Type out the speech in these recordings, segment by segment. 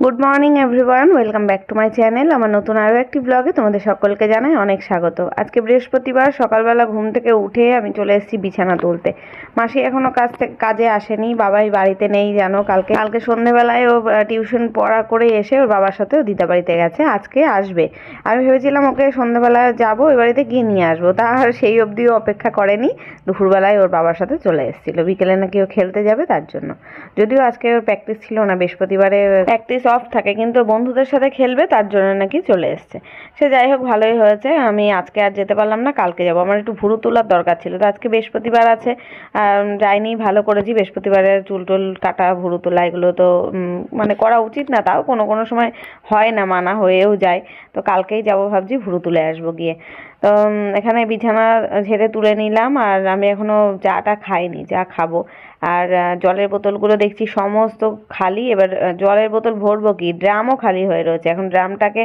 Good morning everyone, welcome back to my channel. আমার নতুন আরও একটি ব্লগে তোমাদের সকলকে জানাই অনেক স্বাগত। আজকে বৃহস্পতিবার, সকালবেলা ঘুম থেকে উঠে আমি চলে এসেছি বিছানা তুলতে। মাসি এখনও কাজে আসেনি, বাবাই বাড়িতে নেই জানো। কালকে সন্ধেবেলায় ও টিউশন পড়া করে এসে ওর বাবার সাথে ও দিদা বাড়িতে গেছে, আজকে আসবে। আমি ভেবেছিলাম ওকে সন্ধেবেলায় যাবো, ওই বাড়িতে গিয়ে নিয়ে আসবো, তা সেই অবধিও অপেক্ষা করেনি। দুপুরবেলায় ওর বাবার সাথে চলে এসেছিলো, বিকেলে নাকি ও খেলতে যাবে তার জন্য। যদিও আজকে ওর প্র্যাকটিস ছিল না, বৃহস্পতিবারে প্র্যাকটিস অফ থাকে, কিন্তু বন্ধুদের সাথে খেলবে তার জন্য নাকি চলে এসছে। সে যাই হোক, ভালোই হয়েছে। আমি আজকে আর যেতে পারলাম না, কালকে যাবো। আমার একটু ভুরু তোলার দরকার ছিল, তো আজকে বৃহস্পতিবার আছে, যাইনি, ভালো করেছি। বৃহস্পতিবারের চুল টুল কাটা, ভুরু তোলা এগুলো তো মানে করা উচিত না, তাও কোনো কোনো সময় হয় না, মানা হয়েও যায়। তো কালকেই যাবো ভাবছি, ভুরু তুলে আসবো গিয়ে। তো এখানে বিছানা ঝেড়ে তুলে নিলাম, আর আমি এখনো চাটা খাইনি, চা খাবো। আর জলের বোতলগুলো দেখছি সমস্ত খালি। এবার জলের বোতল ভরবো কি, ড্রামও খালি হয়ে রয়েছে। এখন ড্রামটাকে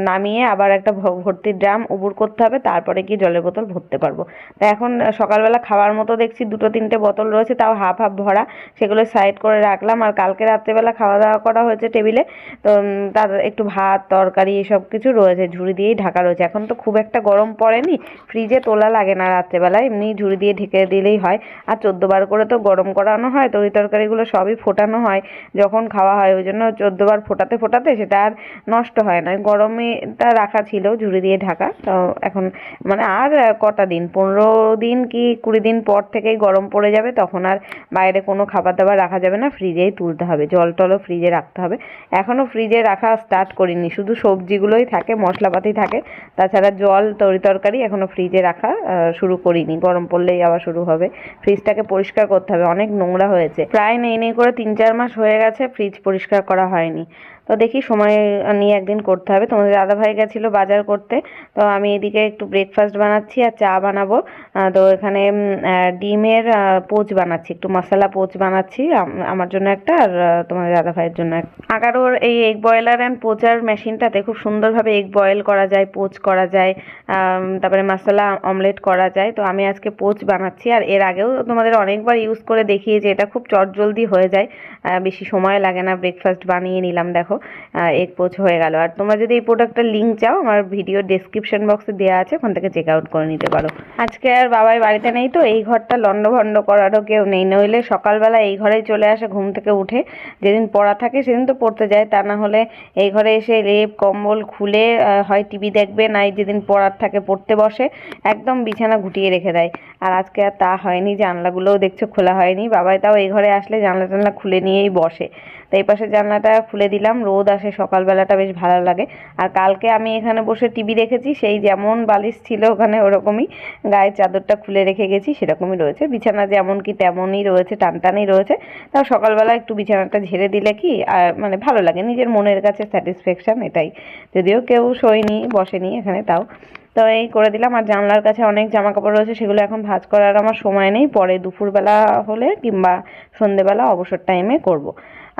নামিয়ে আবার একটা ভর্তি ড্রাম উবুর করতে হবে, তারপরে কি জলের বোতল ভরতে পারবো। তা এখন সকালবেলা খাওয়ার মতো দেখছি 2-3টে বোতল রয়েছে, তাও হাফ হাফ ভরা, সেগুলো সাইড করে রাখলাম। আর কালকে রাত্রেবেলা খাওয়া দাওয়া করা হয়েছে টেবিলে, তো তার একটু ভাত তরকারি এসব কিছু রয়েছে, ঝুড়ি দিয়েই ঢাকা রয়েছে। এখন তো খুব একটা গরম পড়েনি, ফ্রিজে তোলা লাগে না রাত্রেবেলায়, এমনি ঝুড়ি দিয়ে ঢেকে দিলেই হয়। আর 14বার করে তো গরম করানো হয়, তরি তরকারিগুলো সবই ফোটানো হয় যখন খাওয়া হয়, ওই জন্য 14বার ফোটাতে ফোটাতে সেটা আর নষ্ট হয় না। গরমেটা রাখা ছিল ঝুড়ি দিয়ে ঢাকা। তো এখন মানে আর কটা দিন, 15 দিন কি 20 দিন পর থেকেই গরম পড়ে যাবে, তখন আর বাইরে কোনো খাবার দাবার রাখা যাবে না, ফ্রিজেই তুলতে হবে। জল টলও ফ্রিজে রাখতে হবে। এখনও ফ্রিজে রাখা স্টার্ট করিনি, শুধু সবজিগুলোই থাকে, মশলাপাতি থাকে, তাছাড়া জল তরি তরকারি এখনও ফ্রিজে রাখা শুরু করিনি। গরম পড়লেই আবার শুরু হবে। ফ্রিজটাকে পরিষ্কার করতে হবে, অনেক নোংরা হয়েছে। প্রায় নেই করে 3-4 মাস হয়ে গেছে ফ্রিজ পরিষ্কার করা হয়নি। তো দেখি সময় নিয়ে একদিন করতে হবে। তোমাদের দাদাভাই গেছিলো বাজার করতে, তো আমি এদিকে একটু ব্রেকফাস্ট বানাচ্ছি আর চা বানাবো। তো এখানে ডিমের পোচ বানাচ্ছি, একটু মশলা পোচ বানাচ্ছি আমার জন্য একটা, আর তোমাদের দাদাভাইয়ের জন্য একটা। আগারোর এই এগ বয়লার অ্যান্ড পোচার মেশিনটাতে খুব সুন্দরভাবে এগ বয়েল করা যায়, পোচ করা যায়, তারপরে মশলা অমলেট করা যায়। তো আমি আজকে পোচ বানাচ্ছি, আর এর আগেও তোমাদের অনেকবার ইউজ করে দেখিয়েছি, এটা খুব চটজলদি হয়ে যায়, বেশি সময় লাগে না। ব্রেকফাস্ট বানিয়ে নিলাম, দেখো এগ পোচ হয়ে গেল। আর তোমরা যদি এই প্রোডাক্টটার লিঙ্ক চাও, আমার ভিডিও ডেসক্রিপশন বক্সে দেওয়া আছে, ওখান থেকে চেক আউট করে নিতে পারো। আজকে আর বাবাই বাড়িতে নেই, তো এই ঘরটা লন্ডভন্ড করারও কেউ নেই, নইলে সকালবেলা এই ঘরেই চলে আসে ঘুম থেকে উঠে। যেদিন পড়া থাকে সেদিন তো পড়তে যায়, তা না হলে এই ঘরে এসে লেপ কম্বল খুলে হয় টিভি দেখবে, নাই যেদিন পড়ার থাকে পড়তে বসে, একদম বিছানা গুটিয়ে রেখে দেয়। আর আজকে আর তা হয়নি, জানলাগুলোও দেখছো খোলা হয়নি। বাবাই তাও এই ঘরে আসলে জানলা টানলা খুলে নিয়েই বসে। তো এই পাশে জানলাটা খুলে দিলাম, রোদ আসে সকালবেলাটা, বেশ ভালো লাগে। আর কালকে আমি এখানে বসে টিভি দেখেছি, সেই যেমন বালিশ ছিল ওখানে ওরকমই গায়ের চাদরটা খুলে রেখে গেছি, সেরকমই রয়েছে। বিছানা যেমন কি তেমনই রয়েছে, টানটানই রয়েছে। তাও সকালবেলা একটু বিছানাটা ঝেড়ে দিলে কি মানে ভালো লাগে, নিজের মনের কাছে স্যাটিসফ্যাকশান এটাই। যদিও কেউ শোয়নি বসেনি এখানে, তাও তো এই করে দিলাম। আর জানলার কাছে অনেক জামা কাপড় রয়েছে, সেগুলো এখন ভাঁজ করার আমার সময় নেই, পরে দুপুরবেলা হলে কিংবা সন্ধেবেলা অবসর টাইমে করব।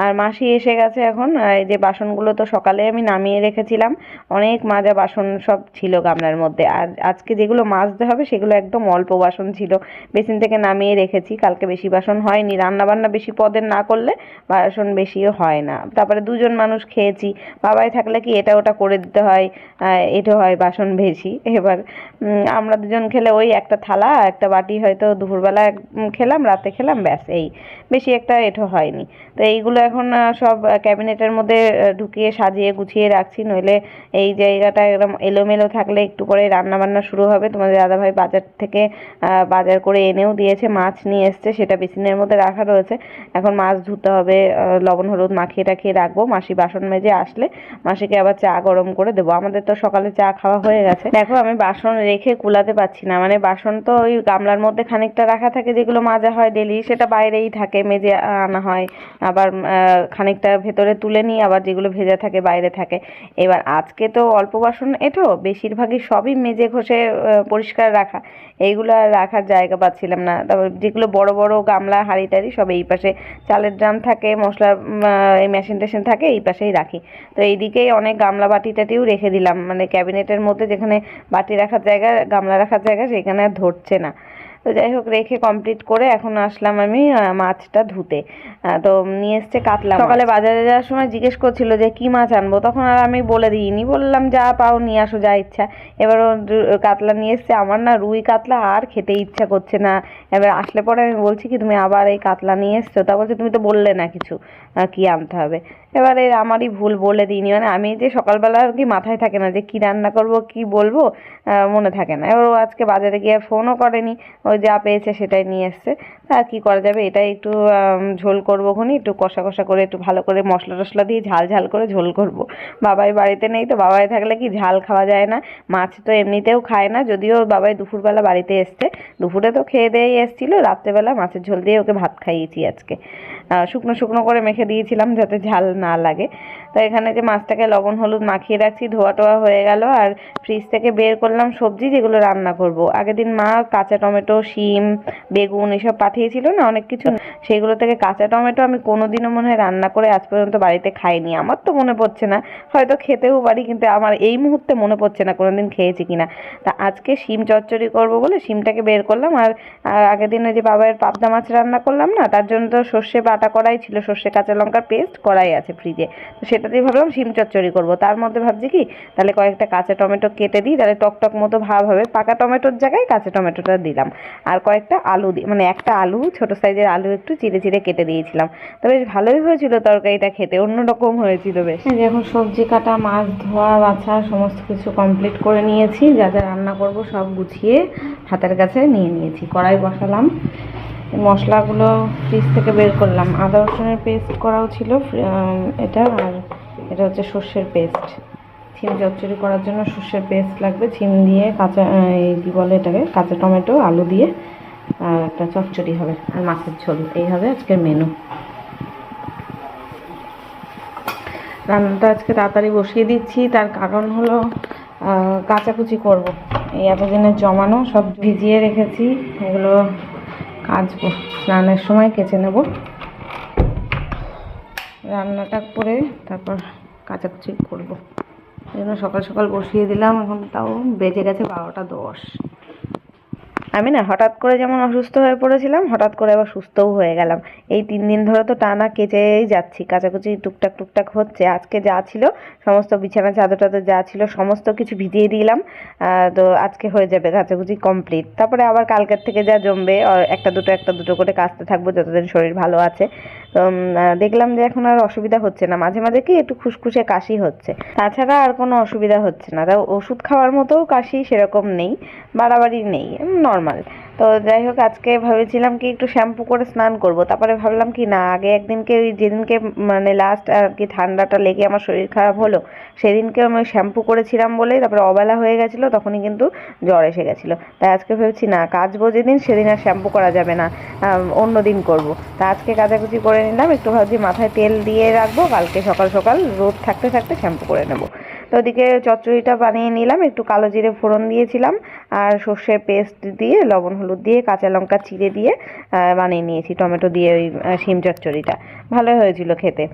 আর মাসি এসে গেছে এখন। এই যে বাসনগুলো তো সকালে আমি নামিয়ে রেখেছিলাম, অনেক মাজা বাসন সব ছিল গামলার মধ্যে। আর আজকে যেগুলো মাজতে হবে সেগুলো একদম অল্প বাসন ছিল, বেসিন থেকে নামিয়ে রেখেছি। কালকে বেশি বাসন হয়নি, রান্নাবান্না বেশি পদের না করলে বাসন বেশিও হয় না। তারপরে 2জন মানুষ খেয়েছি, বাবাই থাকলে কি এটা ওটা করে দিতে হয়, এটা হয় বাসন বেশি। এবার আমরা 2জন খেলে ওই একটা থালা একটা বাটি হয়তো দুপুরবেলা খেলাম, রাতে খেলাম, ব্যাস, এই বেশি একটা এঠো হয়নি। তো এইগুলো এখন সব ক্যাবিনেটের মধ্যে ঢুকিয়ে সাজিয়ে গুছিয়ে রাখছি, নইলে এই জায়গাটা একদম এলোমেলো থাকলে একটু পরে রান্নাবান্না শুরু হবে। তোমাদের দাদাভাই বাজার থেকে বাজার করে এনেও দিয়েছে, মাছ নিয়ে এসছে, সেটা বেসিনের মধ্যে রাখা রয়েছে। এখন মাছ ধুতে হবে, লবণ হলুদ মাখিয়ে টাখিয়ে রাখবো। মাসি বাসন মেজে আসলে মাসিকে আবার চা গরম করে দেবো। আমাদের তো সকালে চা খাওয়া হয়ে গেছে। দেখো আমি বাসন রেখে কুলাতে পারছি না, মানে বাসন তো ওই গামলার মধ্যে খানিকটা রাখা থাকে, যেগুলো মাজা হয় ডেলি, সেটা বাইরেই থাকে, মেজে আনা হয়। আবার খানিকটা ভেতরে তুলে নিই, আবার যেগুলো ভেজা থাকে বাইরে থাকে। এবার আজকে তো অল্প বাসন এঁটো, বেশিরভাগই সবই মেজে ঘষে পরিষ্কার রাখা, এইগুলো আর রাখার জায়গা পাচ্ছিলাম না। তারপর যেগুলো বড় বড় গামলা হাঁড়ি টাড়ি সব এই পাশে, চালের ড্রাম থাকে, মশলার এই মেশিন টেশিন থাকে, এই পাশেই রাখি। তো এইদিকেই অনেক গামলা বাটি টাটিও রেখে দিলাম, মানে ক্যাবিনেটের মধ্যে যেখানে বাটি রাখার জায়গা গামলা রাখার জায়গা সেখানে আর ধরছে না। তো যাই হোক রেখে কমপ্লিট করে এখন আসলাম আমি মাছটা ধুতে। তো নিয়ে এসছে কাতলা। সকালে বাজারে যাওয়ার সময় জিজ্ঞেস করছিল যে কি মাছ আনবো, তখন আর আমি বলে দিইনি, বললাম যা পাও নিয়ে আসো, যা ইচ্ছা। এবারও কাতলা নিয়ে এসছে। আমার না রুই কাতলা আর খেতে ইচ্ছা করছে না। এবার আসলে পরে আমি বলছি কি তুমি আবার এই কাতলা নিয়ে এসছো? তা বলছে তুমি তো বললে না কিছু কি আনতে হবে। এবারে আমারই ভুল, বলে দিইনি। মানে আমি যে সকালবেলা আর কি মাথায় থাকে না যে কি রান্না করব কি বলবো, মনে থাকে না। এবার ও আজকে বাজারে গিয়ে ফোনও করেনি, ওই যা পেয়েছে সেটাই নিয়ে এসছে। আর কি করা যাবে, এটাই একটু ঝোল করবো খুনি, একটু কষা কষা করে একটু ভালো করে মশলা টশলা দিয়ে ঝাল ঝাল করে ঝোল করব। বাবাই বাড়িতে নেই তো, বাবাই থাকলে কি ঝাল খাওয়া যায় না। মাছ তো এমনিতেও খায় না, যদিও বাবাই দুপুরবেলা বাড়িতে এসছে। দুপুরে তো খেয়ে দেয়েই এসেছিলো, রাত্রেবেলা মাছের ঝোল দিয়ে ওকে ভাত খাইয়েছি আজকে। শুকনো শুকনো করে মেখে দিয়েছিলাম যাতে ঝাল না লাগে। তো এখানে যে মাছটাকে লবণ হলুদ মাখিয়ে রাখছি, ধোয়া টোয়া হয়ে গেল। আর ফ্রিজ থেকে বের করলাম সবজি যেগুলো রান্না করব। আগের দিন মা কাঁচা টমেটো, শিম, বেগুন এসব পাঠিয়েছিল না অনেক কিছু, সেইগুলো থেকে কাঁচা টমেটো আমি কোনোদিনও মনে হয় রান্না করে আজ পর্যন্ত বাড়িতে খাইনি। আমার তো মনে পড়ছে না, হয়তো খেতেও পারি, কিন্তু আমার এই মুহূর্তে মনে পড়ছে না কোনোদিন খেয়েছি কিনা। তা আজকে শিম চচ্চড়ি করব বলে শিমটাকে বের করলাম। আর আগের দিন ওই যে বাবার পাবদা মাছ রান্না করলাম না, তার জন্য তো সর্ষে বাটা করাই ছিল, সর্ষে কাঁচা লঙ্কার পেস্ট করাই আছে ফ্রিজে। তো সেটাতেই ভাবলাম শিম চচ্চড়ি করবো। তার মধ্যে ভাবছি কি তাহলে কয়েকটা কাঁচা টমেটো কেটে দিই, তাহলে টকটক মতো ভাব হবে। পাকা টমেটোর জায়গায় কাঁচা টমেটোটা দিলাম। আর কয়েকটা আলু দিই, মানে একটা আলু, ছোট সাইজের আলু একটু চিড়ে চিড়ে কেটে দিয়েছিলাম। তো বেশ ভালোই হয়েছিল তরকারিটা, খেতে অন্যরকম হয়েছিল বেশ। এখন সবজি কাটা, মাছ ধোয়া বাছা সমস্ত কিছু কমপ্লিট করে নিয়েছি। যা যা রান্না করব সব গুছিয়ে হাতের কাছে নিয়ে নিয়েছি। কড়াই বসালাম, মশলাগুলো ফ্রিজ থেকে বের করলাম। আদা রসুনের পেস্ট করাও ছিল এটা, আর এটা হচ্ছে সর্ষের পেস্ট। শিম চচ্চড়ি করার জন্য সর্ষের পেস্ট লাগবে। শিম দিয়ে কাঁচা কী বলে এটাকে, কাঁচা টমেটো আলু দিয়ে একটা চচ্চড়ি হবে, আর মাছের ঝোল। এই হবে আজকের মেনু। রান্নাটা আজকে তাড়াতাড়ি বসিয়ে দিচ্ছি, তার কারণ হলো কাচাকুচি করব। এই এতদিনের জমানো সব ভিজিয়ে রেখেছি, এগুলো কাচবো, স্নানের সময় কেচে নেব। রান্নাটা করে তারপর কাচাকুচি করবো, এই জন্য সকাল সকাল বসিয়ে দিলাম। এখন তাও বেজে গেছে 12টা 10। আমি না হঠাৎ করে যেমন অসুস্থ হয়ে পড়েছিলাম, হঠাৎ করে আবার সুস্থও হয়ে গেলাম। এই 3 দিন ধরে তো টানা কেচেই যাচ্ছি, কাচাকুচি টুকটাক টুকটাক হচ্ছে। আজকে যা ছিল সমস্ত বিছানা চাদর টাদর যা ছিল সমস্ত কিছু ভিজিয়ে দিলাম। তো আজকে হয়ে যাবে কাচাকুচি কমপ্লিট। তারপরে আবার কালকের থেকে যা জমবে একটা দুটো করে কাচতে থাকবো যতদিন শরীর ভালো আছে। তো দেখলাম যে এখন আর অসুবিধা হচ্ছে না। মাঝে মাঝে কি একটু খুসখুসে কাশি হচ্ছে, তাছাড়া আর কোনো অসুবিধা হচ্ছে না। তাও ওষুধ খাওয়ার মতো কাশি সেরকম নেই, বাড়াবাড়ি নেই, নর্মাল। তো যাই হোক আজকে ভেবেছিলাম কি একটু শ্যাম্পু করে স্নান করব, তারপরে ভাবলাম কি না, আগে একদিনকে ওই যেদিনকে মানে লাস্ট আর কি ঠান্ডাটা লেগে আমার শরীর খারাপ হলো, সেদিনকে আমি শ্যাম্পু করেছিলাম বলেই তারপরে অবেলা হয়ে গেছিলো, তখনই কিন্তু জ্বর এসে গেছিলো। তাই আজকে ভেবেছি না, কাচবো যেদিন সেদিন আর শ্যাম্পু করা যাবে না, অন্য দিন করবো। তা আজকে কাচাকুচি করে নিলাম, একটু ভাবছি মাথায় তেল দিয়ে রাখবো, কালকে সকাল সকাল রোদ থাকতে থাকতে শ্যাম্পু করে নেবো। তো ওদিকে চচ্চড়িটা বানিয়ে নিলাম, একটু কালো জিরে ফোড়ন দিয়েছিলাম, আর সর্ষের পেস্ট দিয়ে লবণ হলুদ দিয়ে কাঁচা লঙ্কা চিড়ে দিয়ে বানিয়ে নিয়েছি টমেটো দিয়ে ওই শিম চচ্চড়িটা। ভালোই হয়েছিল খেতে।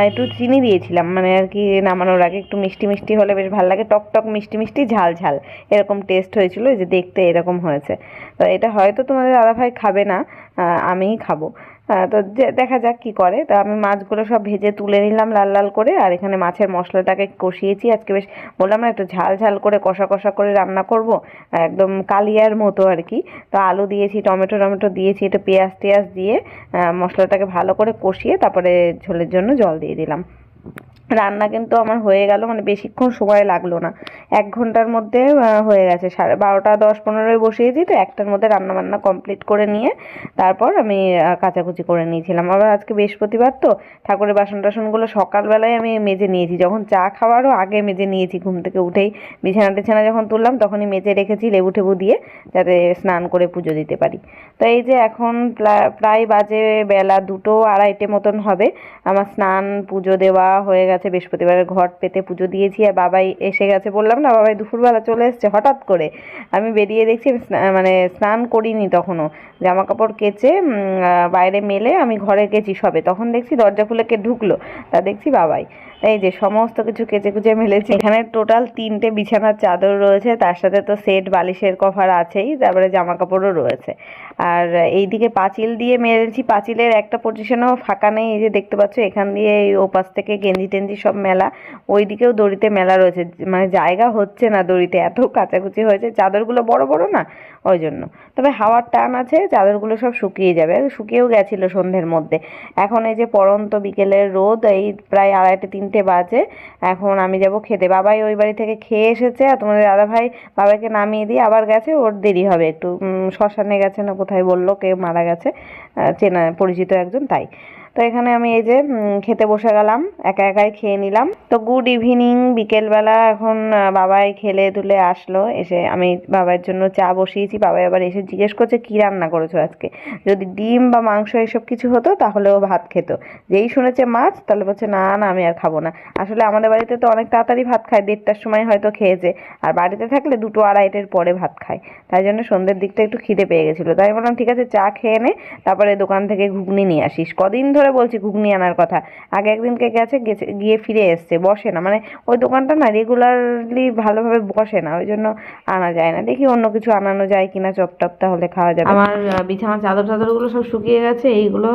একটু চিনি দিয়েছিলাম, মানে আর কি নামানোর আগে একটু মিষ্টি মিষ্টি হলে বেশ ভালো লাগে, টক টক মিষ্টি মিষ্টি ঝাল ঝাল এরকম টেস্ট হয়েছিল, এই যে দেখতে এরকম হয়েছে। তো এটা হয়তো তোমাদের দাদাভাই খাবে না, আমিই খাবো। তো দেখা যাক কি করে। তো আমি মাছগুলো সব ভেজে তুলে নিলাম লাল লাল করে, আর এখানে মাছের মশলাটাকে কষিয়েছি। আজকে বেশ বললাম না একটু ঝাল ঝাল করে কষা কষা করে রান্না করব, একদম কালিয়ার মতো আর কি। তো আলু দিয়েছি, টমেটো টমেটো দিয়েছি, একটু পেঁয়াজ টেয়াজ দিয়ে মশলাটাকে ভালো করে কষিয়ে তারপরে ঝোলের জন্য জল দিয়ে দিলাম। রান্না কিন্তু আমার হয়ে গেল, মানে বেশিক্ষণ সময় লাগলো না, 1 ঘন্টার মধ্যে হয়ে গেছে। 12টা 10-15 বসিয়েছি, তো 1টার মধ্যে রান্না বান্না কমপ্লিট করে নিয়ে তারপর আমি কাচাকুচি করে নিয়েছিলাম। আবার আজকে বৃহস্পতিবার তো ঠাকুরের বাসন টাসনগুলো সকালবেলায় আমি মেজে নিয়েছি, যখন চা খাওয়ারও আগে মেজে নিয়েছি। ঘুম থেকে উঠেই বিছানা টিছানা যখন তুললাম তখনই মেজে রেখেছি লেবু টেবু দিয়ে, যাতে স্নান করে পুজো দিতে পারি। তো এই যে এখন প্রায় বাজে বেলা 2-2:30 মতন হবে, আমার স্নান পুজো দেওয়া হয়ে গেছে। বৃহস্পতিবারের ঘট পেতে পুজো দিয়েছি, আর বাবাই এসে গেছে। বললাম না, বাবাই দুপুরবেলা চলে এসছে হঠাৎ করে। আমি বেরিয়ে দেখছি মানে স্নান করিনি তখনও, জামা কাপড় কেচে বাইরে মেলে আমি ঘরে গেছি সবে, তখন দেখছি দরজা খুলে কে ঢুকলো, তা দেখছি বাবাই। এই যে সমস্ত কিছু কেচে কুচে মেলেছি। এখানে টোটাল 3টে বিছানার চাদর রয়েছে, তার সাথে তো সেট বালিশের কভার আছেই, তারপরে জামা কাপড়ও রয়েছে। আর এইদিকে পাঁচিল দিয়ে মেরেছি, পাঁচিলের একটা পজিশনও ফাঁকা নেই। এই যে দেখতে পাচ্ছ এখান দিয়ে এই ওপাশ থেকে গেঞ্জি টেঞ্জি সব মেলা, ওইদিকেও দড়িতে মেলা রয়েছে, মানে জায়গা হচ্ছে না দড়িতে, এত কাচাকুচি হয়েছে। চাদরগুলো বড় বড় না, ওই জন্য। তবে হাওয়ার টান আছে, চাদরগুলো সব শুকিয়ে যাবে, শুকিয়েও গেছিলো সন্ধ্যের মধ্যে। এখন এই যে পড়ন্ত বিকেলের রোদ, এই প্রায় 2:30-3টে বাজে। এখন আমি যাব খেতে। বাবাই ওই বাড়ি থেকে খেয়ে এসেছে, আর তোমাদের দাদাভাই বাবাকে নামিয়ে দিয়ে আবার গেছে, ওর দেরি হবে একটু, শ্মশানে গেছে না কোথায় বললো, কেউ মারা গেছে, চেনা পরিচিত একজন, তাই। তো এখানে আমি এই যে খেতে বসে গেলাম, একা একাই খেয়ে নিলাম। তো গুড ইভিনিং, বিকেলবেলা এখন বাবাই খেলে তুলে আসলো, এসে আমি বাবার জন্য চা বসিয়েছি। বাবাই আবার এসে জিজ্ঞেস করছে কি রান্না করেছো আজকে। যদি ডিম বা মাংস এসব কিছু হতো তাহলে ও ভাত খেত, যেই শুনেছে মাছ তাহলে বলছে না না আমি আর খাবো না। আসলে আমাদের বাড়িতে তো অনেক তাড়াতাড়ি ভাত খায়, 1:30টার সময় হয়তো খেয়েছে, আর বাড়িতে থাকলে 2-2:30-এর পরে ভাত খায়। তাই জন্য সন্ধ্যের দিকটা একটু খিদে পেয়ে গেছিলো, তাই বললাম ঠিক আছে চা খেয়ে নে, তারপরে দোকান থেকে ঘুগনি নিয়ে আসিস। কদিন ধরে বলছি ঘুগনি আনার কথা, আগে একদিনকে গেছে, গিয়ে ফিরে এসছে, বসে না, মানে ওই দোকানটা না রেগুলারলি ভালোভাবে বসে না, ওই জন্য আনা যায় না। দেখি অন্য কিছু আনানো যায় কিনা, চপ টপ তাহলে খাওয়া যাবে। আমার বিছানার চাদর টাদরগুলো সব শুকিয়ে গেছে, এইগুলো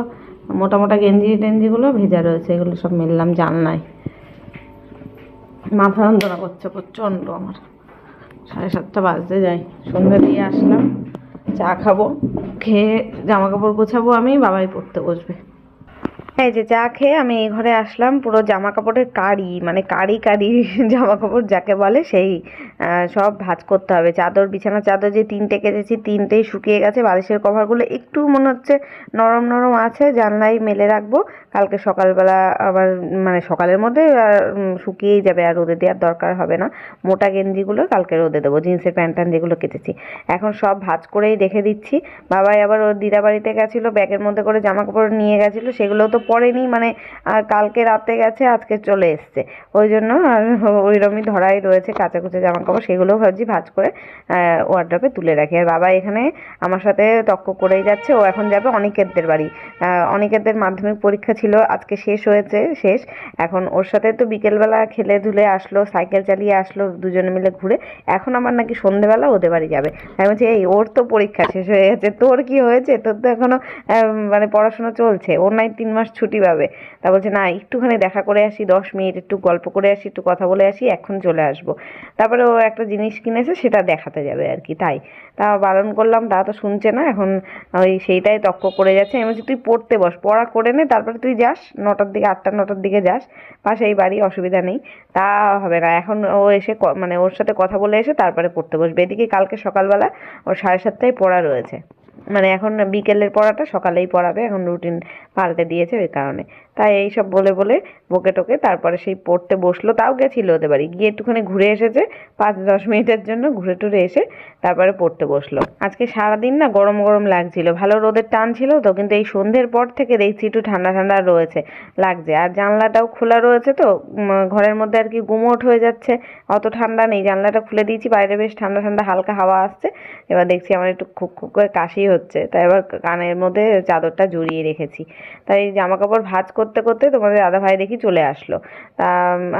মোটা মোটা গেঞ্জি টেঞ্জিগুলো ভেজা রয়েছে, এগুলো সব মেললাম জানলায়। মাথা যন্ত্রণা করছে প্রচণ্ড আমার, 7:30 বাজতে যাই। সন্ধ্যা দিয়ে আসলাম, চা খাবো, খেয়ে জামা কাপড় গোছাবো, আমি বাবাই পড়তে বসবে। এই যে চা খেয়ে আমি এই ঘরে আসলাম, পুরো জামা কাপড়ের কাড়ি, মানে কাড়ি কাড়ি জামা কাপড় যাকে বলে সেই, সব ভাঁজ করতে হবে। চাদর, বিছানার চাদর যে 3টে কেচেছি 3টেই শুকিয়ে গেছে। বালিশের কভারগুলো একটু মনে হচ্ছে নরম নরম আছে, জানলায় মেলে রাখবো, কালকে সকালবেলা আবার, মানে সকালের মধ্যে শুকিয়েই যাবে, আর রোদে দেওয়ার দরকার হবে না। মোটা গেঞ্জিগুলো কালকে রোদে দেবো, জিন্সের প্যান্ট ট্যান্ট যেগুলো কেচেছি এখন সব ভাঁজ করেই রেখে দিচ্ছি। বাবাই আবার ওর দিদা বাড়িতে গেছিলো, ব্যাগের মধ্যে করে জামা কাপড় নিয়ে গেছিলো, সেগুলো তো পরেনি, মানে কালকে রাতে গেছে, আজকে চলে এসছে, ওই জন্য আর ওইরকমই ধরাই রয়েছে কাঁচা কুচা জামা কাপড়, সেগুলোও ভাবছি ভাঁজ করে ওয়ার্ড্রপে তুলে রাখি। আর বাবা এখানে আমার সাথে তক্ক করেই যাচ্ছে, ও এখন যাবে অনিকেতদের বাড়ি। অনিকেতদের মাধ্যমিক পরীক্ষা ছিল, আজকে শেষ হয়েছে, শেষ। এখন ওর সাথে তো বিকেলবেলা খেলে ধুলে আসলো, সাইকেল চালিয়ে আসলো, দুজনে মিলে ঘুরে। এখন আমার নাকি সন্ধেবেলা ওদের বাড়ি যাবে। আমি বলছি এই ওর তো পরীক্ষা শেষ হয়ে গেছে, তোর কি হয়েছে, তোর তো এখনো মানে পড়াশোনা চলছে, ওর নাই 3 মাস ছুটি পাবে। তা বলছে না একটুখানি দেখা করে আসি, 10 মিনিট একটু গল্প করে আসি, একটু কথা বলে আসি, এখন চলে আসবো। তারপরে ও একটা জিনিস কিনেছে, সেটা দেখাতে যাবে আর কি, তাই। তা বারণ করলাম, তা তো শুনছে না, এখন ওই সেইটাই তক্ক করে যাচ্ছে। আমি বলছি তুই পড়তে বস, পড়া করে নে, তারপরে তুই যাস 9টার দিকে, 8টা-9টার দিকে যাস, পাশেই বাড়ি, অসুবিধা নেই। তা হবে না, এখন ও এসে মানে ওর সাথে কথা বলে এসে তারপরে পড়তে বসবে। এদিকে কালকে সকালবেলা ওর 7:30টায় পড়া রয়েছে, মানে এখন বিকেলের পড়াটা সকালেই পড়াবে, এখন রুটিন পাল্টে দিয়েছে ওই কারণে। তাই এইসব বলে বলে বকে টোকে তারপরে সেই পড়তে বসলো। তাও গেছিলো ওদের বাড়ি, গিয়ে একটুখানি ঘুরে এসেছে 5-10 মিনিটের জন্য, ঘুরে টুরে এসে তারপরে পড়তে বসলো। আজকে সারাদিন না গরম গরম লাগছিল, ভালো রোদের টান ছিল তো, কিন্তু এই সন্ধ্যের পর থেকে দেখছি একটু ঠান্ডা ঠান্ডা রয়েছে, লাগছে। আর জানলাটাও খোলা রয়েছে তো, ঘরের মধ্যে আর কি গুমোট হয়ে যাচ্ছে, অত ঠান্ডা নেই। জানলাটা খুলে দিয়েছি, বাইরে বেশ ঠান্ডা ঠান্ডা হালকা হাওয়া আসছে। এবার দেখছি আমার একটু খুব খুব করে কাশি হচ্ছে, তাই এবার কানের মধ্যে চাদরটা জড়িয়ে রেখেছি। তাই জামা কাপড় ভাঁজ করতে করতে তোমাদের দাদাভাই দেখি চলে আসলো। তা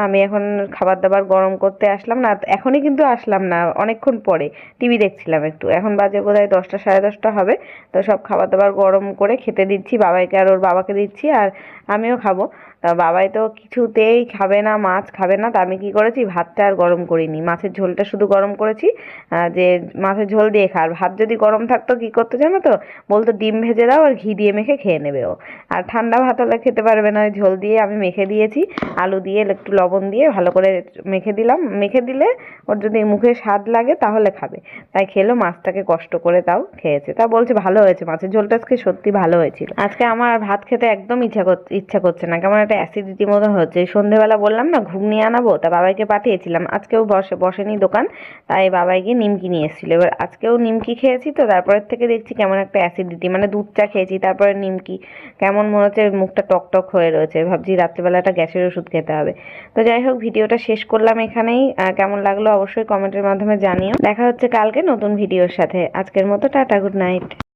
আমি এখন খাবার দাবার গরম করতে আসলাম না, এখনই কিন্তু আসলাম না, অনেকক্ষণ পরে টিভি দেখছিলাম একটু। এখন বাজে বোধহয় 10টা-10:30 হবে। তো সব খাবার দাবার গরম করে খেতে দিচ্ছি, বাবাইকে আর ওর বাবাকে দিচ্ছি, আর আমিও খাবো। তা বাবাই তো কিছুতেই খাবে না, মাছ খাবে না। তা আমি কি করেছি, ভাতটা আর গরম করিনি, মাছের ঝোলটা শুধু গরম করেছি, যে মাছের ঝোল দিয়ে খা। আর ভাত যদি গরম থাকতো কি করতো জানো তো, বলতো ডিম ভেজে দাও আর ঘি দিয়ে মেখে খেয়ে নেবে ও। আর ঠান্ডা ভাত হলে খেতে পারবে না, ওই ঝোল দিয়ে আমি মেখে দিয়েছি, আলু দিয়ে একটু লবণ দিয়ে ভালো করে মেখে দিলাম। মেখে দিলে ওর যদি মুখে স্বাদ লাগে তাহলে খাবে, তাই খেলো। মাছটাকে কষ্ট করে তাও খেয়েছে, তা বলছে ভালো হয়েছে, মাছের ঝোলটা আজকে সত্যি ভালো হয়েছিল। আজকে আমার ভাত খেতে একদম ইচ্ছা করছে না, কেমন একটা অ্যাসিডিটি মতো হচ্ছে। সন্ধ্যেবেলা বললাম না ঘুগনি আনাবো, তা বাবাইকে পাঠিয়েছিলাম, আজকেও বসেনি দোকান, তাই বাবাইকে নিমকি নিয়ে এসেছিল। এবার আজকেও নিমকি খেয়েছি তো, তারপরের থেকে দেখছি কেমন একটা অ্যাসিডিটি, মানে দুধ চা খেয়েছি তারপরে নিমকি, কেমন মনে হচ্ছে মুখটা টক টক হয়ে রয়েছে। ভাবছি রাত্রিবেলা একটা গ্যাসের ওষুধ খেতে হবে। তো যাই হোক, ভিডিওটা শেষ করলাম এখানেই। কেমন লাগলো অবশ্যই কমেন্টের মাধ্যমে জানিও। দেখা হচ্ছে কালকে নতুন ভিডিওর সাথে। আজকের মতো টাটা, গুড নাইট।